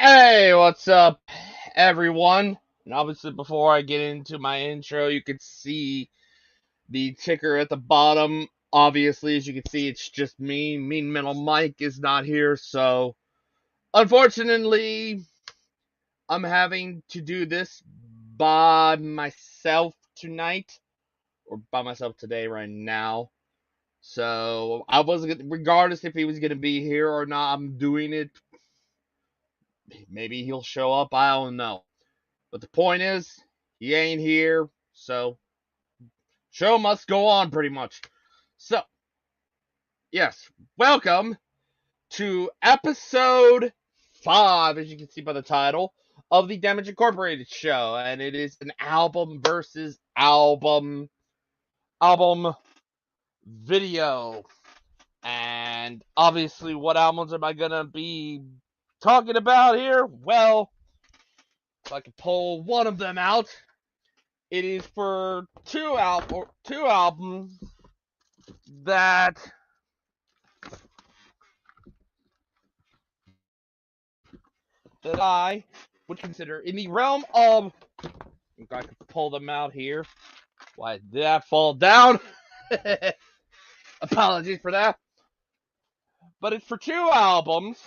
Hey, what's up, everyone? And obviously, before I get into my intro, you can see the ticker at the bottom. Obviously, as you can see, it's just me. Mean Metal Mike is not here, so unfortunately, I'm having to do this by myself tonight, or by myself today, right now. So I wasn't, regardless if he was gonna be here or not, I'm doing it. Maybe he'll show up. I don't know. But the point is, he ain't here, so show must go on pretty much. So, yes, welcome to episode 5, as you can see by the title, of the Damage Incorporated show. And it is an album versus album video. And obviously, what albums am I gonna be talking about here? Well, if I can pull one of them out, it is for two albums that I would consider in the realm of. I can pull them out here. Why did that fall down? Apologies for that. But it's for two albums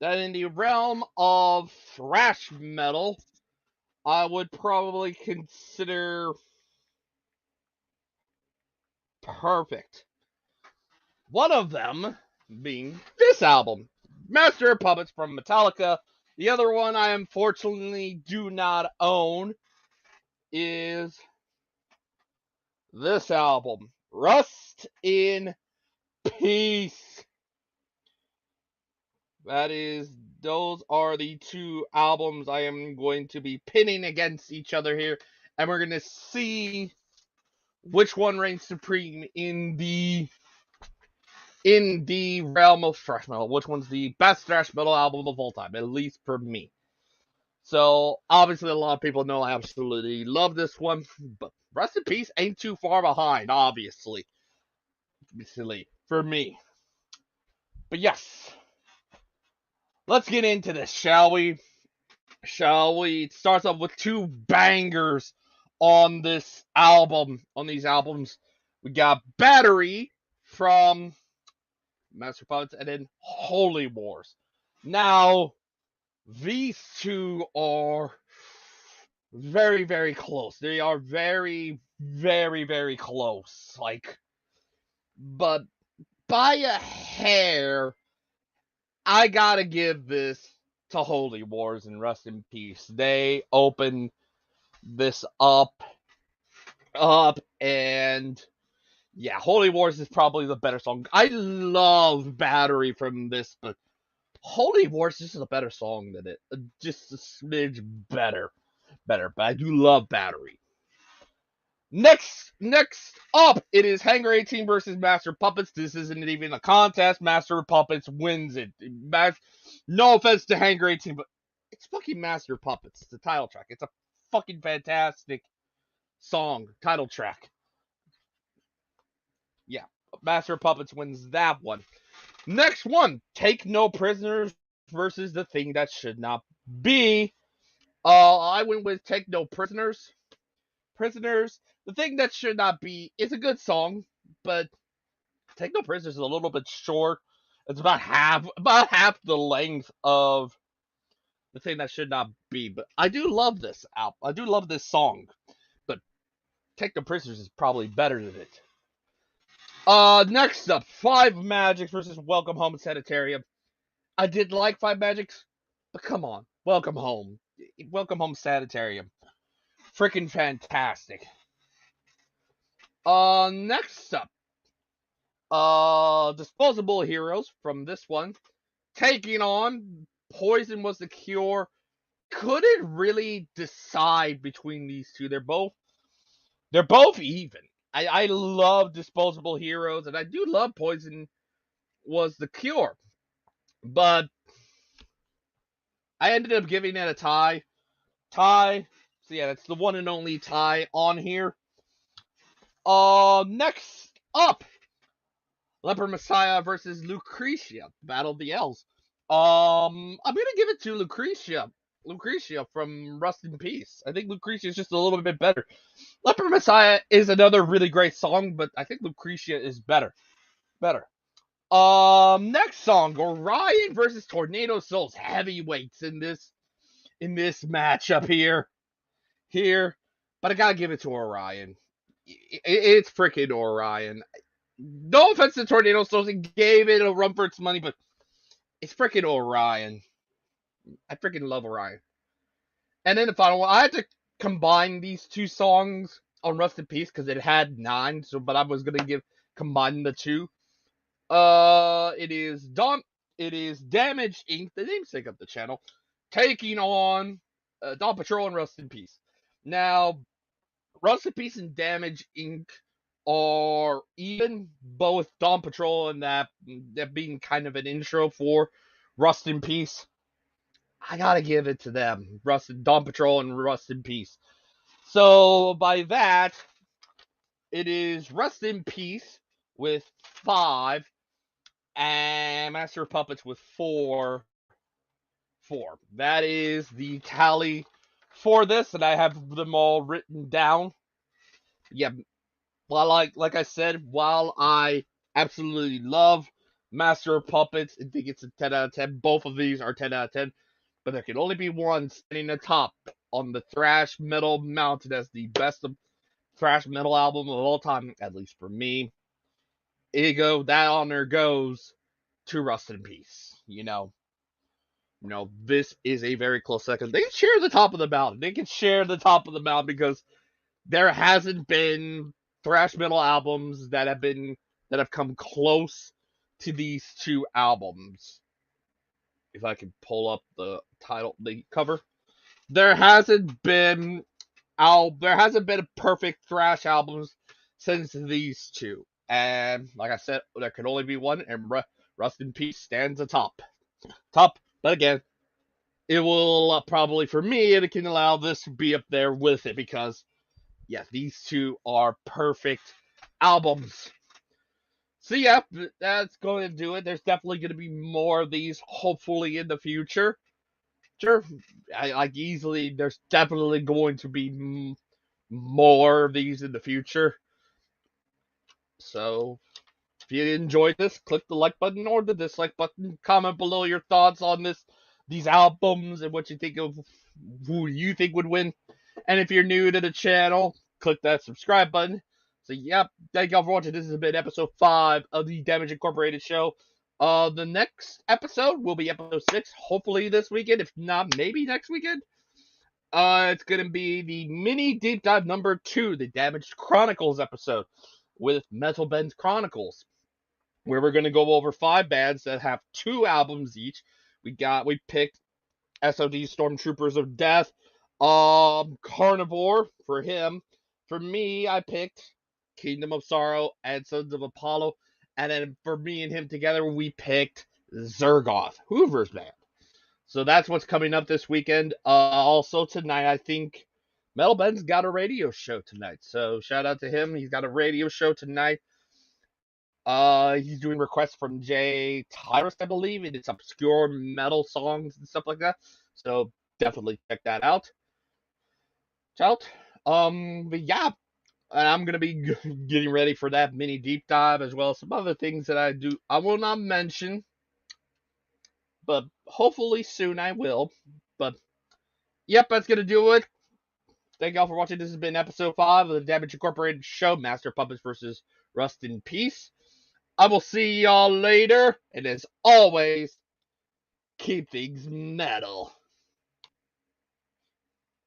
that, in the realm of thrash metal, I would probably consider perfect. One of them being this album, Master of Puppets from Metallica. The other one I unfortunately do not own is this album, Rust in Peace. Those are the two albums I am going to be pinning against each other here, and we're going to see which one reigns supreme in the realm of thrash metal. Which one's the best thrash metal album of all time, at least for me. So, obviously, a lot of people know I absolutely love this one, but Rust in Peace ain't too far behind, obviously, for me. But yes, let's get into this, shall we? Shall we? It starts off with two bangers on these albums. We got Battery from Master of Puppets, and then Holy Wars. Now, these two are very, very close. They are very, very, very close. But by a hair, I gotta give this to Holy Wars and Rust in Peace. They open this up, and yeah, Holy Wars is probably the better song. I love Battery from this, but Holy Wars is just a better song than it. Just a smidge better. But I do love Battery. Next up, it is Hangar 18 versus Master Puppets. This isn't even a contest. Master Puppets wins it. No offense to Hangar 18, but it's fucking Master Puppets. It's the title track. It's a fucking fantastic song, title track. Yeah, Master Puppets wins that one. Next one, Take No Prisoners versus The Thing That Should Not Be. I went with Take No Prisoners. The Thing That Should Not Be is a good song, but Take No Prisoners is a little bit short. It's about half the length of The Thing That Should Not Be. But I do love this album. I do love this song. But Take No Prisoners is probably better than it. Next up, Five Magics versus Welcome Home Sanitarium. I did like Five Magics, but come on, Welcome Home. Welcome Home Sanitarium. Freaking fantastic. Next up, Disposable Heroes from this one. Taking on Poison Was the Cure. Couldn't really decide between these two. They're both even. I love Disposable Heroes, and I do love Poison Was the Cure. But I ended up giving it a tie. So yeah, that's the one and only tie on here. Next up, Leper Messiah versus Lucretia, Battle of the Elves. I'm gonna give it to Lucretia. Lucretia from Rust in Peace. I think Lucretia is just a little bit better. Leper Messiah is another really great song, but I think Lucretia is better. Better. Next song, Orion versus Tornado Souls heavyweights in this matchup here, but I gotta give it to Orion. It's freaking Orion. No offense to Tornado Souls, it gave it a run for its money, but it's freaking Orion. I freaking love Orion. And then the final one, I had to combine these two songs on Rust in Peace because it had 9. So, but I was gonna combine the two. It is Damage Inc., the namesake of the channel, taking on Dawn Patrol and Rust in Peace. Now, Rust in Peace and Damage Inc. are even, both Dawn Patrol and that being kind of an intro for Rust in Peace. I gotta give it to them, Dawn Patrol and Rust in Peace. So by that, it is Rust in Peace with 5 and Master of Puppets with 4. That is the tally for this, and I have them all written down. Yeah, well, like I said, while I absolutely love Master of Puppets and think it's a 10 out of 10, both of these are 10 out of 10, but there can only be one standing atop on the Thrash Metal mountain as the best of Thrash Metal album of all time, at least for me. That honor goes to Rust in Peace. This is a very close second. They can share the top of the mountain. They can share the top of the mountain because there hasn't been thrash metal albums that have come close to these two albums. If I can pull up the cover, there hasn't been a perfect thrash albums since these two. And like I said, there can only be one, and Rust in Peace stands atop. But again, it will probably, for me, it can allow this to be up there with it because, yeah, these two are perfect albums. So yeah, that's going to do it. There's definitely going to be more of these, hopefully, in the future. Sure, there's definitely going to be more of these in the future. So, if you enjoyed this, click the like button or the dislike button. Comment below your thoughts on these albums and what you think of who you think would win. And if you're new to the channel, click that subscribe button. So, yep, thank y'all for watching. This has been episode 5 of the Damage Incorporated show. The next episode will be episode 6, hopefully this weekend. If not, maybe next weekend. It's going to be the mini deep dive number 2, the Damaged Chronicles episode with Metal Bend Chronicles, where we're going to go over 5 bands that have 2 albums each. We picked SOD Stormtroopers of Death, Carnivore for him. For me, I picked Kingdom of Sorrow and Sons of Apollo. And then for me and him together, we picked Zergoth, Hoover's band. So that's what's coming up this weekend. Also tonight, I think Metal Ben's got a radio show tonight. So shout out to him. He's got a radio show tonight. He's doing requests from Jay Tyrus, I believe, and it's obscure metal songs and stuff like that. So definitely check that out. But yeah, and I'm gonna be getting ready for that mini deep dive as well as some other things that I will not mention, but hopefully soon I will. But yep, that's gonna do it. Thank y'all for watching. This has been episode 5 of the Damage Incorporated show, Master Puppets versus Rust in Peace. I will see y'all later, and as always, keep things metal.